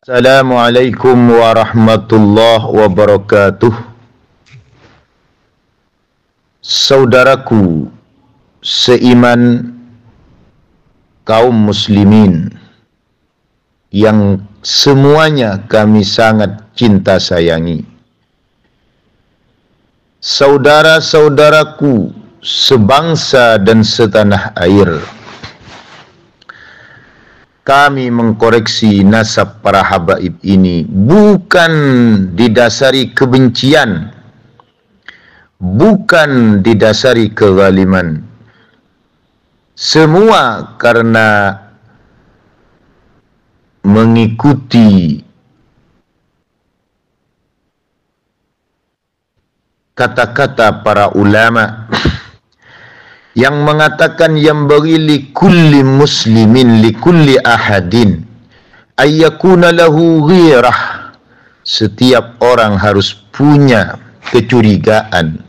Assalamualaikum warahmatullahi wabarakatuh. Saudaraku seiman kaum muslimin yang semuanya kami sangat cinta sayangi, saudara-saudaraku sebangsa dan setanah air, kami mengkoreksi nasab para habaib ini bukan didasari kebencian, bukan didasari kezaliman. Semua karena mengikuti kata-kata para ulama yang mengatakan yang bagi likulli muslimin likulli ahadin ayyakuna lahu ghirah. Setiap orang harus punya kecurigaan,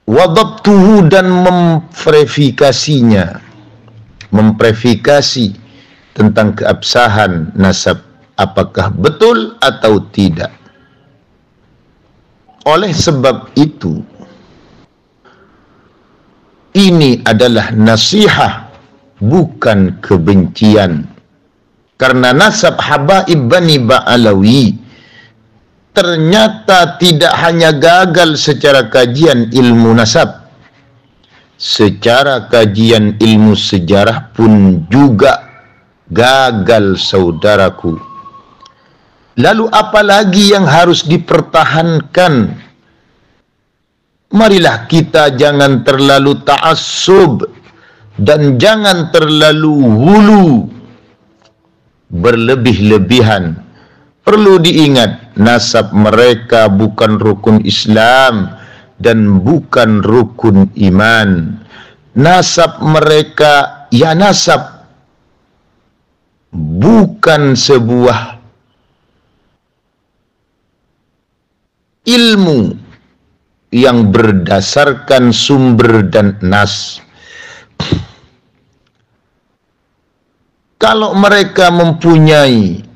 wadabtuhu, dan memverifikasi tentang keabsahan nasab, apakah betul atau tidak. Oleh sebab itu, ini adalah nasihat, bukan kebencian. Karena nasab habaib Bani Ba'alawi ternyata tidak hanya gagal secara kajian ilmu nasab, secara kajian ilmu sejarah pun juga gagal, saudaraku. Lalu apalagi yang harus dipertahankan? Marilah kita jangan terlalu ta'assub dan jangan terlalu hulu, berlebih-lebihan. Perlu diingat, nasab mereka bukan rukun Islam dan bukan rukun iman. Nasab mereka, ya nasab, bukan sebuah ilmu yang berdasarkan sumber dan nas. Kalau mereka mempunyai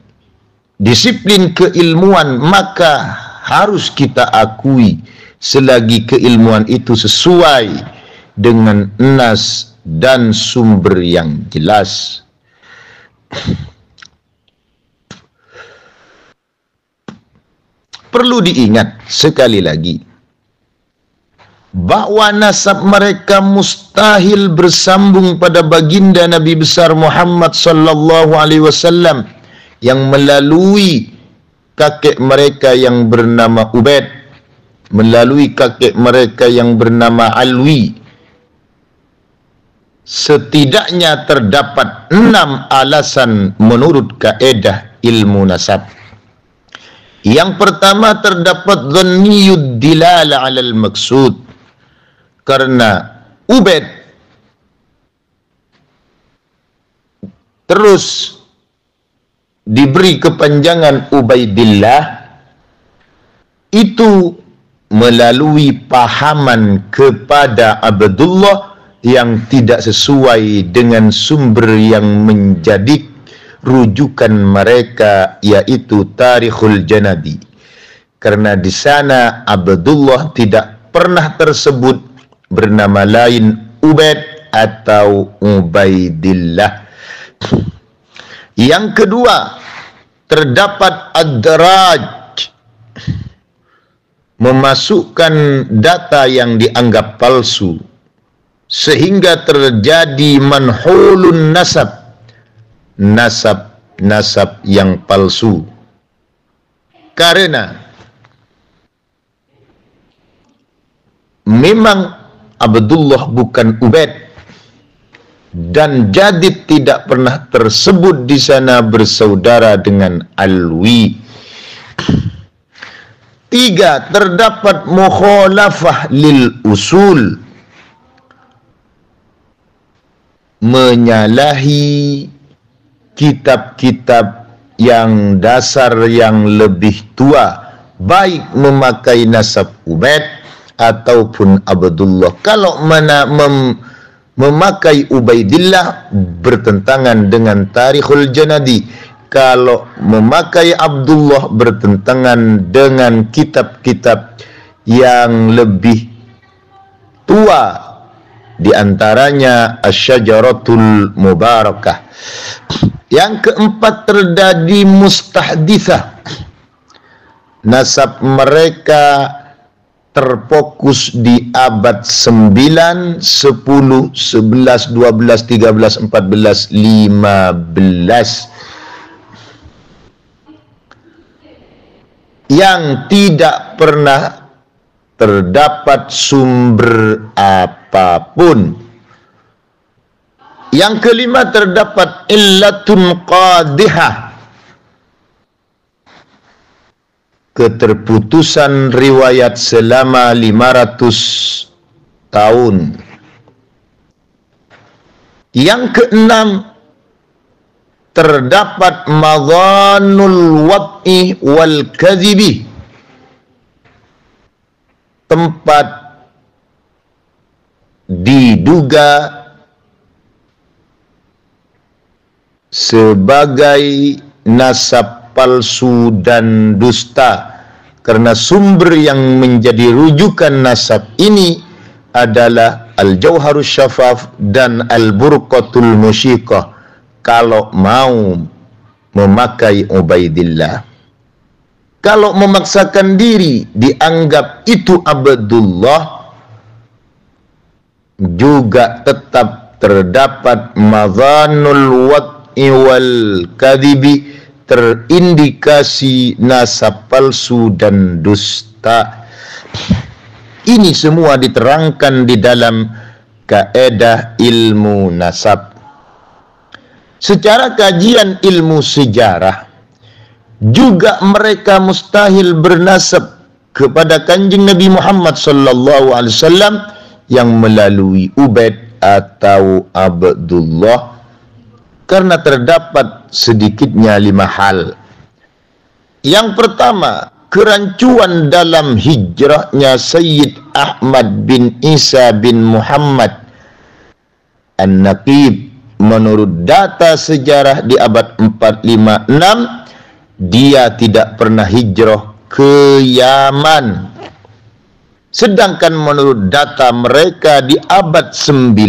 disiplin keilmuan, maka harus kita akui selagi keilmuan itu sesuai dengan nas dan sumber yang jelas. Perlu diingat sekali lagi bahwa nasab mereka mustahil bersambung pada baginda Nabi besar Muhammad sallallahu alaihi wasallam yang melalui kakek mereka yang bernama Ubaid, melalui kakek mereka yang bernama Alwi. Setidaknya terdapat 6 alasan menurut kaedah ilmu nasab. Yang pertama, terdapat dhanniyud dilala 'alal maksud. Karena Ubaid terus diberi kepanjangan Ubaidillah, itu melalui pahaman kepada Abdullah yang tidak sesuai dengan sumber yang menjadi rujukan mereka, yaitu Tarikhul Janadi. Karena di sana Abdullah tidak pernah tersebut bernama lain Ubaid atau Ubaidillah. Yang kedua, terdapat ad-daraj, memasukkan data yang dianggap palsu sehingga terjadi manhulun nasab, nasab yang palsu. Karena memang Abdullah bukan Ubaid, dan Jadid tidak pernah tersebut di sana bersaudara dengan Alwi. 3, terdapat mukhalafah lil usul, menyalahi kitab-kitab yang dasar yang lebih tua, baik memakai nasab Ubaid ataupun Abdullah. Kalau memakai Ubaidillah bertentangan dengan Tarikhul Janadi. Kalau memakai Abdullah bertentangan dengan kitab-kitab yang lebih tua, di antaranya Asy-Syajaratul Mubarakah. Yang keempat, terjadi mustahditsah. Nasab mereka terfokus di abad 9, 10, 11, 12, 13, 14, 15. Yang tidak pernah terdapat sumber apapun. Yang kelima, terdapat illatun qadihah, keterputusan riwayat selama 500 tahun. Yang keenam, terdapat madhanul wad'i wal kadhibi, tempat diduga sebagai nasab palsu dan dusta, karena sumber yang menjadi rujukan nasab ini adalah Al-Jauharus Syafaf dan Al-Burqatul Musyiqah kalau mau memakai Ubaidillah. Kalau memaksakan diri dianggap itu Abdullah, juga tetap terdapat madhanul wad'i wal kadhibi, terindikasi nasab palsu dan dusta. Ini semua diterangkan di dalam kaedah ilmu nasab. Secara kajian ilmu sejarah, juga mereka mustahil bernasab kepada Kanjeng Nabi Muhammad sallallahu alaihi wasallam yang melalui Ubaid atau Abdullah, karena terdapat sedikitnya 5 hal. Yang pertama, kerancuan dalam hijrahnya Sayyid Ahmad bin Isa bin Muhammad An-Naqib. Menurut data sejarah di abad 456, dia tidak pernah hijrah ke Yaman. Sedangkan menurut data mereka di abad 9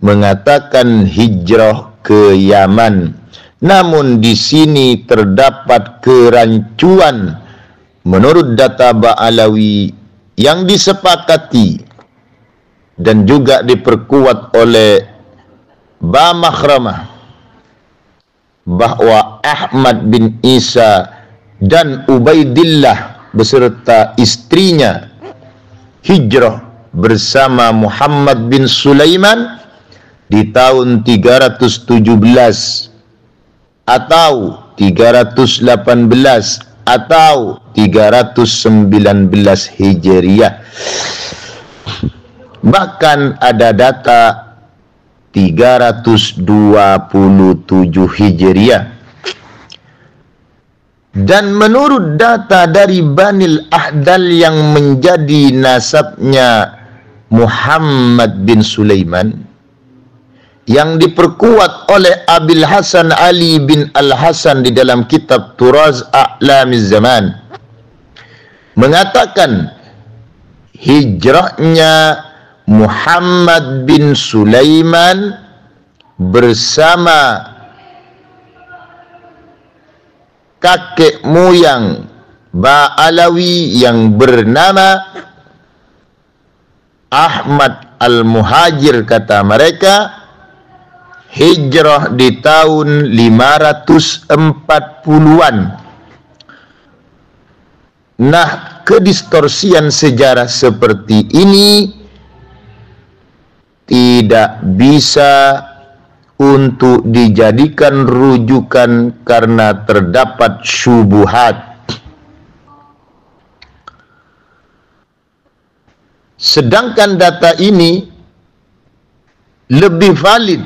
mengatakan hijrah ke Yaman. Namun di sini terdapat kerancuan menurut data Ba'alawi yang disepakati dan juga diperkuat oleh Ba'Makhramah, bahwa Ahmad bin Isa dan Ubaidillah beserta istrinya hijrah bersama Muhammad bin Sulaiman di tahun 317 atau 318 atau 319 Hijriah. Bahkan ada data 327 Hijriah. Dan menurut data dari Banil Ahdal yang menjadi nasabnya Muhammad bin Sulaiman, yang diperkuat oleh Abil Hasan Ali bin Al-Hasan di dalam kitab Turaz A'lamiz Zaman, mengatakan hijrahnya Muhammad bin Sulaiman bersama kakek moyang Ba'alawi yang bernama Ahmad Al-Muhajir, kata mereka, hijrah di tahun 540-an. Nah, kedistorsian sejarah seperti ini tidak bisa untuk dijadikan rujukan karena terdapat syubuhat. Sedangkan data ini lebih valid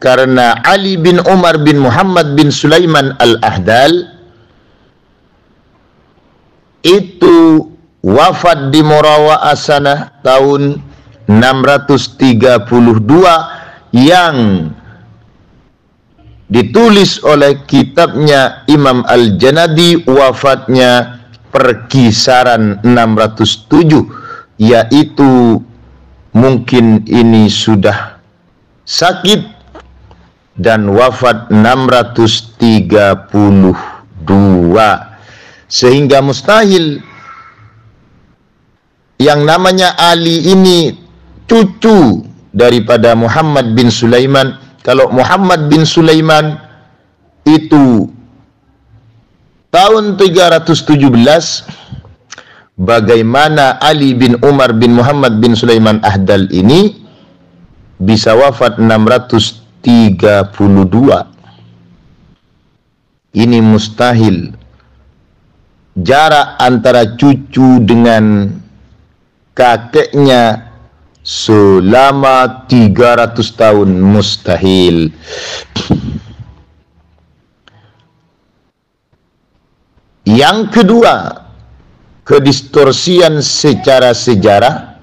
karena Ali bin Umar bin Muhammad bin Sulaiman Al-Ahdal itu wafat di Murawa'ah sanah tahun yang ditulis oleh kitabnya Imam Al-Janadi, wafatnya perkisaran 607, yaitu mungkin ini sudah sakit dan wafat 632, sehingga mustahil yang namanya Ali ini cucu daripada Muhammad bin Sulaiman. Kalau Muhammad bin Sulaiman itu tahun 317, bagaimana Ali bin Umar bin Muhammad bin Sulaiman Ahdal ini bisa wafat 632? Ini mustahil. Jarak antara cucu dengan kakeknya selama 300 tahun mustahil. Yang kedua, kedistorsian secara sejarah,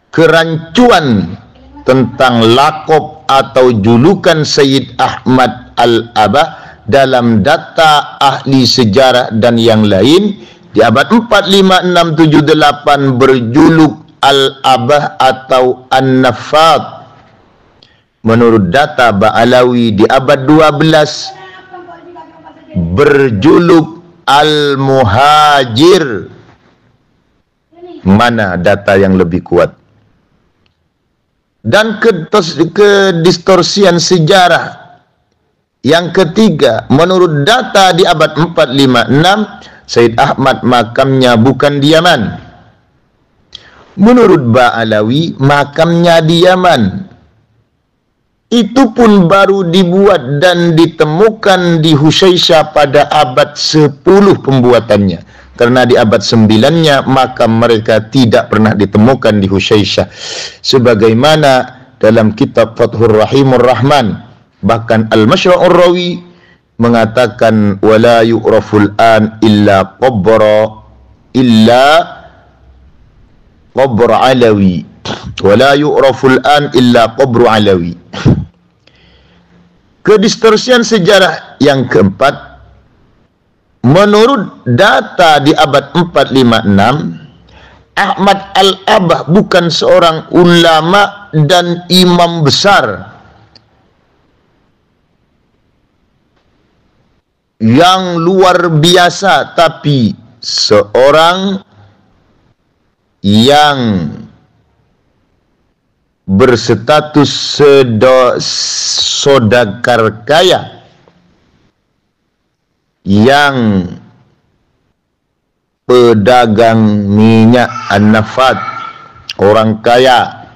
kerancuan tentang lakob atau julukan Sayyid Ahmad Al-Abah dalam data ahli sejarah dan yang lain. Di abad 4, 5, 6, 7, 8 berjuluk Al-Abah atau An-Nafad. Menurut data Ba'alawi di abad 12 berjuluk Al-Muhajir. Mana data yang lebih kuat? Dan kedistorsian sejarah yang ketiga, menurut data di abad 4, 5, 6, Sayyid Ahmad makamnya bukan di Yaman. Menurut Ba'alawi makamnya di Yaman. Itu pun baru dibuat dan ditemukan di Husaysah pada abad 10 pembuatannya. Karena di abad 9-nya makam mereka tidak pernah ditemukan di Husaysah. Sebagaimana dalam kitab Fathur Rahimur Rahman, bahkan Al-Mashra'ur Rawi mengatakan wala yu'raful an illa qabr Alawi, wala yu'raful an illa qabr Alawi. Kedistorsian sejarah yang keempat, menurut data di abad 4, 5, 6, Ahmad Al-Abah bukan seorang ulama dan imam besar yang luar biasa, tapi seorang yang berstatus sodakar kaya, yang pedagang minyak An-Nafad, orang kaya.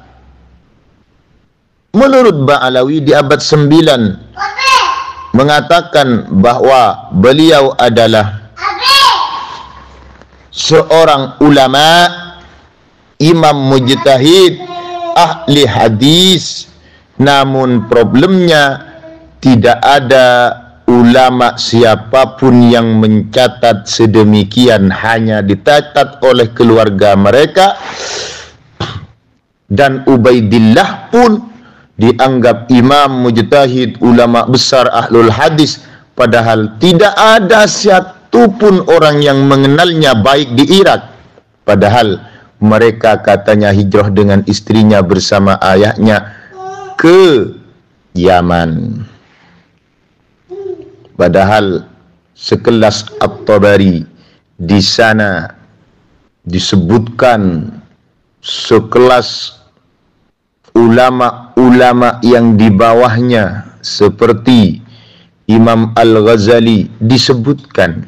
Menurut Ba'alawi di abad 9 mengatakan bahwa beliau adalah seorang ulama, imam mujtahid, ahli hadis. Namun problemnya tidak ada ulama siapapun yang mencatat sedemikian, hanya dicatat oleh keluarga mereka. Dan Ubaidillah pun dianggap imam mujtahid, ulama besar ahlul hadis, padahal tidak ada satu pun orang yang mengenalnya baik di Irak. Padahal mereka katanya hijrah dengan istrinya bersama ayahnya ke Yaman. Padahal sekelas At-Tabari di sana disebutkan sekelas ulama-ulama yang di bawahnya seperti Imam Al-Ghazali disebutkan.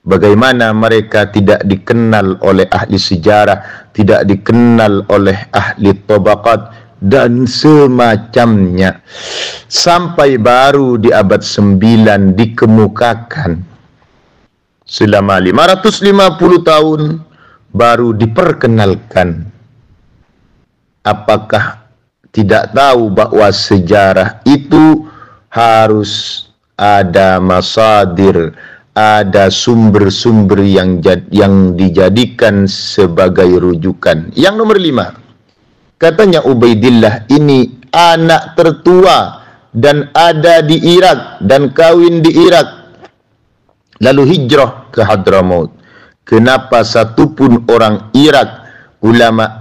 Bagaimana mereka tidak dikenal oleh ahli sejarah, tidak dikenal oleh ahli tabaqat dan semacamnya. Sampai baru di abad 9 dikemukakan. Selama 550 tahun baru diperkenalkan. Apakah tidak tahu bahwa sejarah itu harus ada masadir, ada sumber-sumber yang dijadikan sebagai rujukan. Yang nomor 5, Katanya Ubaidillah ini anak tertua dan ada di Irak dan kawin di Irak, lalu hijrah ke Hadramaut. Kenapa satupun orang Irak, ulama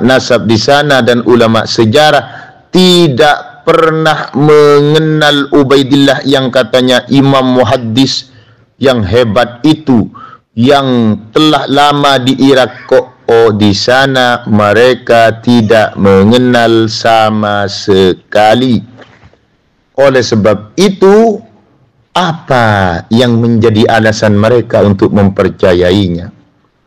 nasab di sana dan ulama sejarah tidak pernah mengenal Ubaidillah yang katanya imam muhaddis yang hebat itu, yang telah lama di Irak kok? Oh, di sana mereka tidak mengenal sama sekali. Oleh sebab itu, apa yang menjadi alasan mereka untuk mempercayainya?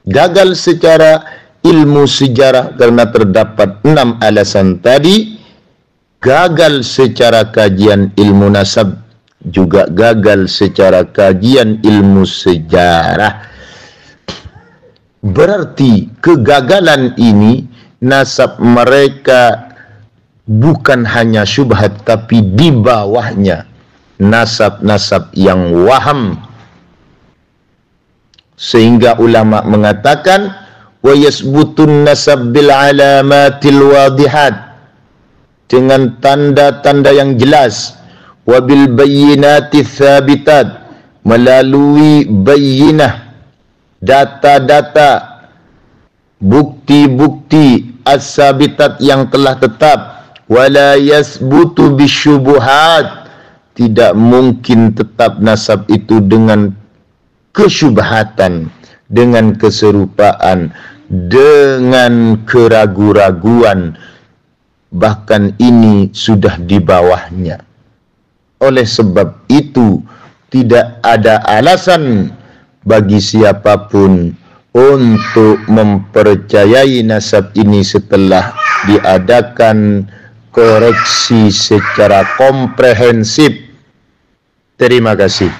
Gagal secara ilmu sejarah karena terdapat 6 alasan tadi. Gagal secara kajian ilmu nasab, juga gagal secara kajian ilmu sejarah. Berarti kegagalan ini, nasab mereka bukan hanya syubhat, tapi di bawahnya nasab-nasab yang waham. Sehingga ulama mengatakan wa yasbutun nasab bil alamatil wadihat, dengan tanda-tanda yang jelas, wa bil bayyinati tsabitat, melalui bayyinah, data-data, bukti-bukti as-sabitat yang telah tetap. Wala yasbutu bisyubuhat, tidak mungkin tetap nasab itu dengan kesyubhatan, dengan keserupaan, dengan keragu-raguan, bahkan ini sudah di bawahnya. Oleh sebab itu, tidak ada alasan bagi siapapun untuk mempercayai nasab ini setelah diadakan koreksi secara komprehensif. Terima kasih.